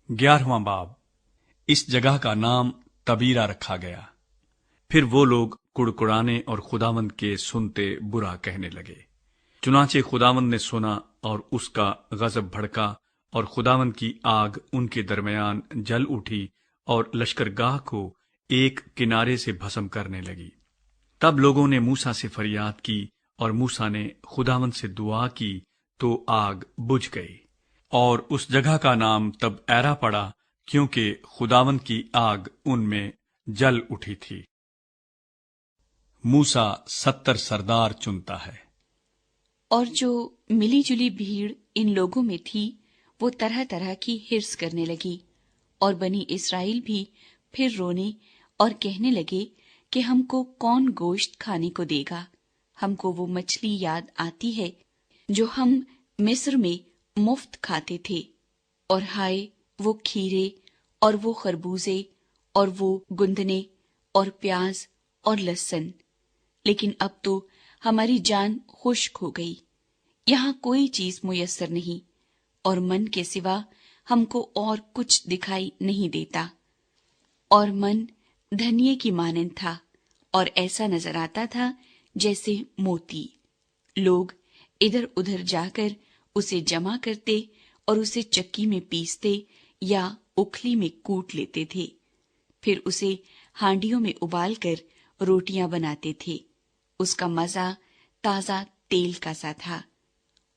11वां बाब। इस जगह का नाम तबीरा रखा गया। फिर वो लोग कुड़कुड़ाने और खुदावंद के सुनते बुरा कहने लगे। चुनाचे खुदावंद ने सुना और उसका गजब भड़का और खुदावंद की आग उनके दरमियान जल उठी और लश्करगाह को एक किनारे से भस्म करने लगी। तब लोगों ने मूसा से फरियाद की और मूसा ने खुदावंद से दुआ की तो आग बुझ गई और उस जगह का नाम तब एरा पड़ा, क्योंकि खुदावंद की आग उनमें जल उठी थी। मूसा 70 सरदार चुनता है। और जो मिली जुली भीड़ इन लोगों में थी वो तरह तरह की हिर्स करने लगी, और बनी इस्राएल भी फिर रोने और कहने लगे कि हमको कौन गोश्त खाने को देगा। हमको वो मछली याद आती है जो हम मिस्र में मुफ्त खाते थे, और हाय वो खीरे और वो खरबूजे और वो गुंदने और प्याज और लहसुन। लेकिन अब तो हमारी जान खुश्क हो गई, यहाँ कोई चीज मुयस्सर नहीं, और मन के सिवा हमको और कुछ दिखाई नहीं देता। और मन धनिये की मानंद था, और ऐसा नजर आता था जैसे मोती। लोग इधर उधर जाकर उसे जमा करते और उसे चक्की में पीसते या उखली में कूट लेते थे। फिर उसे हांडियों में उबालकर रोटियां बनाते थे। उसका मजा ताजा तेल का सा था।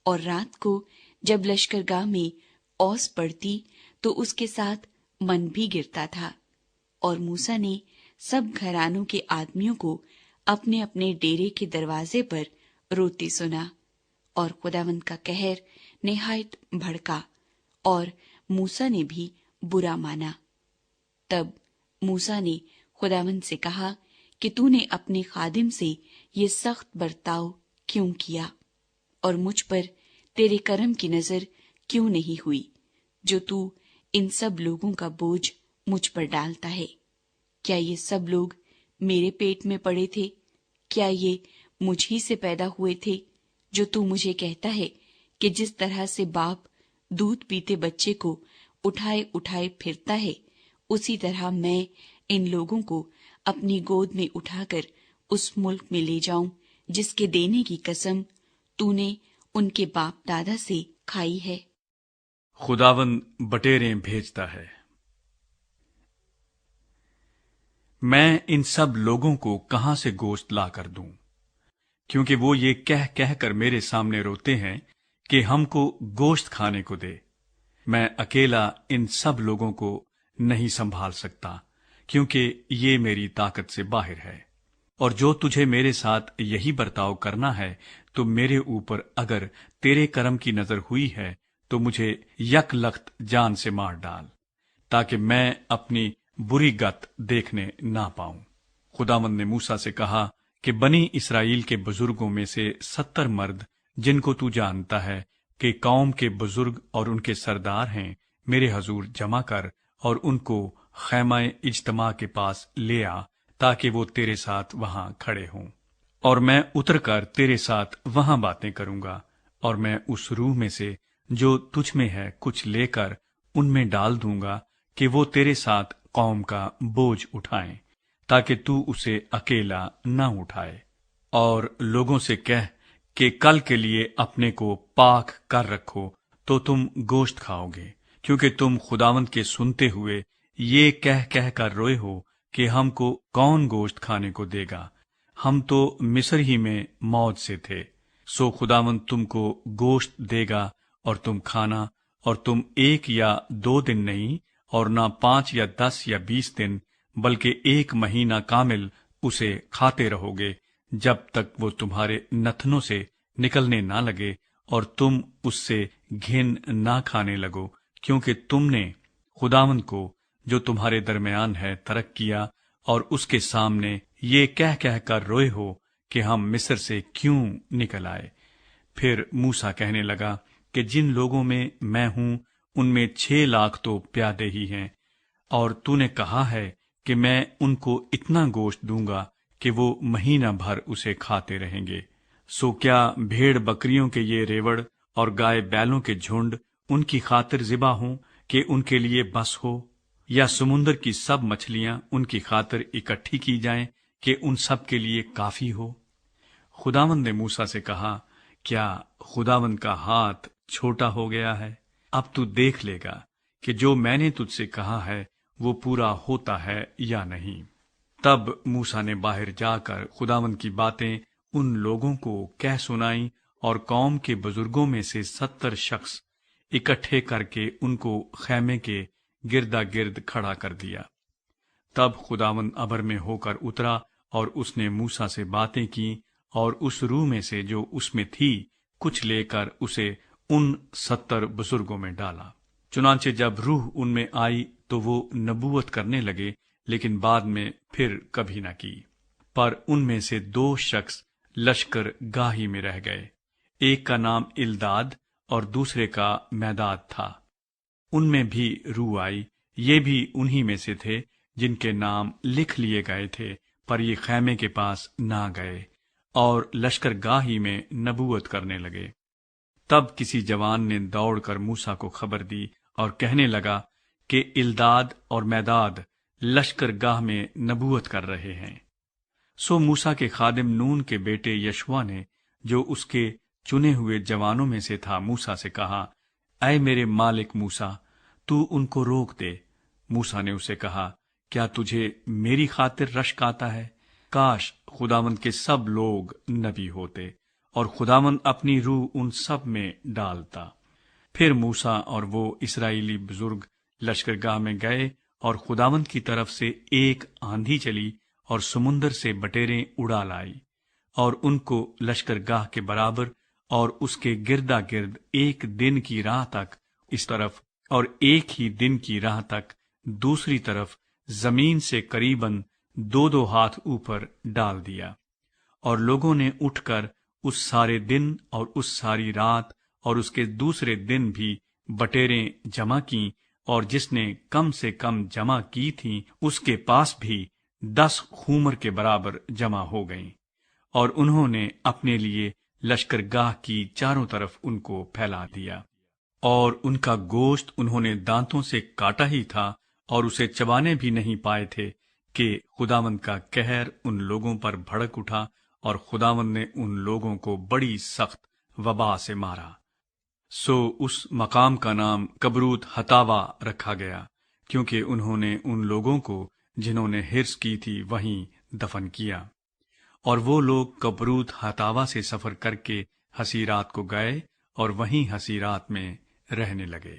और रात को जब लश्करगाह में औस पड़ती तो उसके साथ मन भी गिरता था। और मूसा ने सब घरानों के आदमियों को अपने अपने डेरे के दरवाजे पर रोते सुना, और खुदावंद का कहर निहायत भड़का, और मूसा ने भी बुरा माना। तब मूसा ने खुदावंद से कहा कि तूने अपने खादिम से ये सख्त बर्ताव क्यों किया, और मुझ पर तेरे करम की नजर क्यों नहीं हुई, जो तू इन सब लोगों का बोझ मुझ पर डालता है। क्या ये सब लोग मेरे पेट में पड़े थे? क्या ये मुझ ही से पैदा हुए थे, जो तू मुझे कहता है कि जिस तरह से बाप दूध पीते बच्चे को उठाए उठाए फिरता है, उसी तरह मैं इन लोगों को अपनी गोद में उठाकर उस मुल्क में ले जाऊं जिसके देने की कसम तूने उनके बाप दादा से खाई है। खुदावंद बटेरें भेजता है। मैं इन सब लोगों को कहां से गोश्त ला कर दूं, क्योंकि वो ये कह कह कर मेरे सामने रोते हैं कि हमको गोश्त खाने को दे। मैं अकेला इन सब लोगों को नहीं संभाल सकता, क्योंकि ये मेरी ताकत से बाहर है। और जो तुझे मेरे साथ यही बर्ताव करना है, तो मेरे ऊपर अगर तेरे करम की नजर हुई है तो मुझे यकलख्त जान से मार डाल, ताकि मैं अपनी बुरी गत देखने ना पाऊं। खुदावंद ने मूसा से कहा कि बनी इस्राएल के बुजुर्गों में से 70 मर्द, जिनको तू जानता है कि कौम के बुजुर्ग और उनके सरदार हैं, मेरे हजूर जमा कर और उनको खैमाए इज्तमा के पास ले आ, ताकि वो तेरे साथ वहां खड़े हों। और मैं उतर कर तेरे साथ वहां बातें करूंगा, और मैं उस रूह में से जो तुझ में है कुछ लेकर उनमें डाल दूंगा कि वो तेरे साथ कौम का बोझ उठाएं, ताकि तू उसे अकेला न उठाए। और लोगों से कह कि कल के लिए अपने को पाक कर रखो, तो तुम गोश्त खाओगे, क्योंकि तुम खुदावंद के सुनते हुए ये कह कह कर रोए हो कि हमको कौन गोश्त खाने को देगा। हम तो मिस्र ही में मौज से थे। सो खुदावंद तुमको गोश्त देगा और तुम खाना, और तुम 1 या 2 दिन नहीं, और ना 5 या 10 या 20 दिन, बल्कि 1 महीना कामिल उसे खाते रहोगे, जब तक वो तुम्हारे नथनों से निकलने ना लगे और तुम उससे घिन ना खाने लगो, क्योंकि तुमने खुदावंद को जो तुम्हारे दरमियान है तर्क किया, और उसके सामने ये कह कह कर रोए हो कि हम मिस्र से क्यों निकल आए। फिर मूसा कहने लगा कि जिन लोगों में मैं हूं उनमें 6 लाख तो प्यादे ही हैं, और तूने कहा है कि मैं उनको इतना गोश्त दूंगा कि वो महीना भर उसे खाते रहेंगे। सो क्या भेड़ बकरियों के ये रेवड़ और गाय बैलों के झुंड उनकी खातिर ज़िबा हों کہ ان کے لیے بس ہو، یا سمندر کی سب مچھلیاں ان کی خاطر اکٹھی کی جائیں کہ ان سب کے لیے کافی ہو؟ خداوند نے موسیٰ سے کہا، کیا خداوند کا ہاتھ چھوٹا ہو گیا ہے؟ اب تو دیکھ لے گا کہ جو میں نے تجھ سے کہا ہے وہ پورا ہوتا ہے یا نہیں۔ تب موسیٰ نے باہر جا کر خداوند کی باتیں ان لوگوں کو کہہ سنائیں، اور قوم کے بزرگوں میں سے 70 شخص اکٹھے کر کے ان کو خیمے کے گردا گرد کھڑا کر دیا۔ تب خداوند ابر میں ہو کر اترا، اور اس نے موسیٰ سے باتیں کی، اور اس روح میں سے جو اس میں تھی کچھ لے کر اسے ان 70 بزرگوں میں ڈالا۔ چنانچہ جب روح ان میں آئی تو وہ نبوت کرنے لگے، لیکن بعد میں پھر کبھی نہ کی۔ پر ان میں سے 2 شخص لشکر گاہی میں رہ گئے، ایک کا نام الداد اور دوسرے کا میداد تھا۔ ان میں بھی روح آئی، یہ بھی انہی میں سے تھے جن کے نام لکھ لیے گئے تھے، پر یہ خیمے کے پاس نہ گئے اور لشکر گاہی میں نبوت کرنے لگے۔ تب کسی جوان نے دوڑ کر موسیٰ کو خبر دی اور کہنے لگا کہ الداد اور میداد لشکر گاہ میں نبوت کر رہے ہیں۔ سو موسیٰ کے خادم نون کے بیٹے یشوع نے، جو اس کے چنے ہوئے جوانوں میں سے تھا، موسیٰ سے کہا، اے میرے مالک موسیٰ، تو ان کو روک دے۔ موسیٰ نے اسے کہا، کیا تجھے میری خاطر رشک آتا ہے؟ کاش خداوند کے سب لوگ نبی ہوتے، اور خداوند اپنی روح ان سب میں ڈالتا۔ پھر موسیٰ اور وہ اسرائیلی بزرگ لشکرگاہ میں گئے، اور خداوند کی طرف سے ایک آندھی چلی اور سمندر سے بٹیریں اڑا لائی، اور ان کو لشکرگاہ کے برابر اور اس کے گردا گرد ایک دن کی راہ تک اس طرف اور ایک ہی دن کی راہ تک دوسری طرف زمین سے قریباً 2 ہاتھ اوپر ڈال دیا۔ اور لوگوں نے اٹھ کر اس سارے دن اور اس ساری رات اور اس کے دوسرے دن بھی بٹیریں جمع کیں، اور جس نے کم سے کم جمع کی تھیں اس کے پاس بھی 10 خومر کے برابر جمع ہو گئیں، اور انہوں نے اپنے لیے لشکرگاہ کی چاروں طرف ان کو پھیلا دیا، اور ان کا گوشت انہوں نے دانتوں سے کاٹا ہی تھا اور اسے چبانے بھی نہیں پائے تھے کہ خداوند کا قہر ان لوگوں پر بھڑک اٹھا، اور خداوند نے ان لوگوں کو بڑی سخت وبا سے مارا۔ سو اس مقام کا نام کبروت ہتاوا رکھا گیا، کیونکہ انہوں نے ان لوگوں کو جنہوں نے حرص کی تھی وہیں دفن کیا۔ اور وہ لوگ کبروت ہتاوا سے سفر کر کے حسیرات کو گئے اور وہیں حسیرات میں رہنے لگے۔